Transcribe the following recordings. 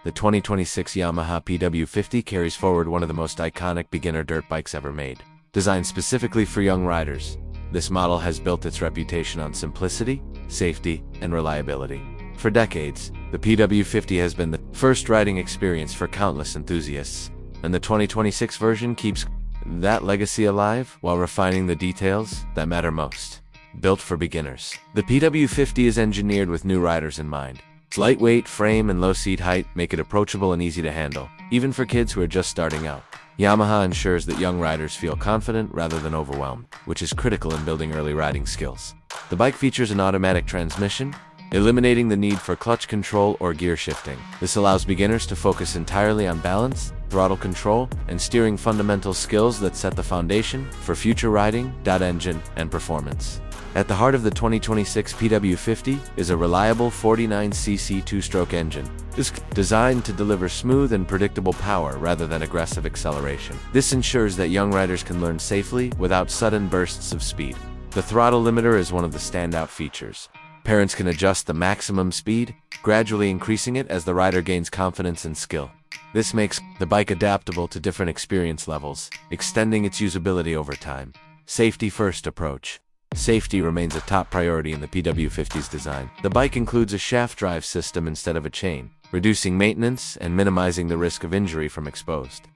the 2026 Yamaha PW50 carries forward one of the most iconic beginner dirt bikes ever made. Designed specifically for young riders, this model has built its reputation on simplicity, safety, and reliability. For decades, the PW50 has been the first riding experience for countless enthusiasts, and the 2026 version keeps that legacy alive while refining the details that matter most. Built for beginners, the PW50 is engineered with new riders in mind. Its lightweight frame and low seat height make it approachable and easy to handle, even for kids who are just starting out. Yamaha ensures that young riders feel confident rather than overwhelmed, which is critical in building early riding skills. The bike features an automatic transmission, eliminating the need for clutch control or gear shifting. This allows beginners to focus entirely on balance, throttle control, and steering fundamental skills that set the foundation for future riding, engine, and performance. At the heart of the 2026 PW50 is a reliable 49cc two-stroke engine. It's designed to deliver smooth and predictable power rather than aggressive acceleration. This ensures that young riders can learn safely without sudden bursts of speed. The throttle limiter is one of the standout features. Parents can adjust the maximum speed, gradually increasing it as the rider gains confidence and skill. This makes the bike adaptable to different experience levels, extending its usability over time. Safety-first approach. Safety remains a top priority in the PW50's design. The bike includes a shaft drive system instead of a chain, reducing maintenance and minimizing the risk of injury from exposed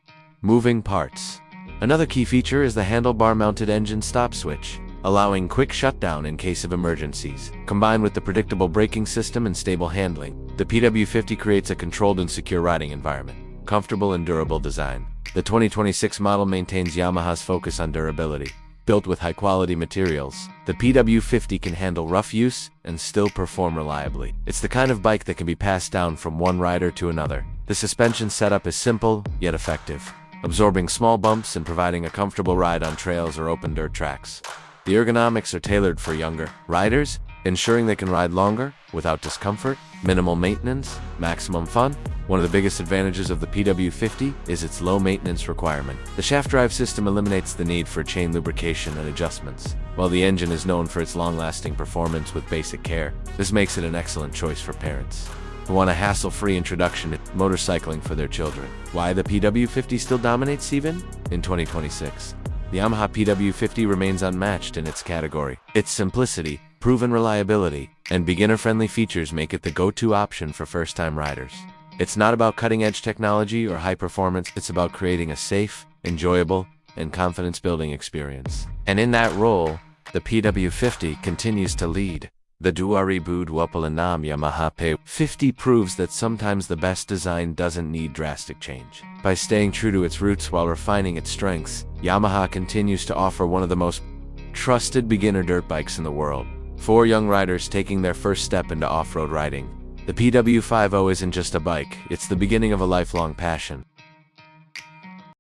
moving parts. Another key feature is the handlebar-mounted engine stop switch, allowing quick shutdown in case of emergencies. Combined with the predictable braking system and stable handling, the PW50 creates a controlled and secure riding environment. Comfortable and durable design. The 2026 model maintains Yamaha's focus on durability. Built with high-quality materials, the PW50 can handle rough use and still perform reliably. It's the kind of bike that can be passed down from one rider to another. The suspension setup is simple, yet effective, absorbing small bumps and providing a comfortable ride on trails or open dirt tracks. The ergonomics are tailored for younger riders, ensuring they can ride longer without discomfort. Minimal maintenance, maximum fun. One of the biggest advantages of the PW50 is its low maintenance requirement. The shaft drive system eliminates the need for chain lubrication and adjustments, while the engine is known for its long-lasting performance with basic care. This makes it an excellent choice for parents who want a hassle-free introduction to motorcycling for their children. Why the PW50 still dominates even in 2026? The Yamaha PW50 remains unmatched in its category. Its simplicity, proven reliability, and beginner-friendly features make it the go-to option for first-time riders. It's not about cutting-edge technology or high performance, it's about creating a safe, enjoyable, and confidence-building experience. And in that role, the PW50 continues to lead. The 2026 Yamaha PW50 proves that sometimes the best design doesn't need drastic change. By staying true to its roots while refining its strengths, Yamaha continues to offer one of the most trusted beginner dirt bikes in the world. For young riders taking their first step into off-road riding, the PW50 isn't just a bike, it's the beginning of a lifelong passion.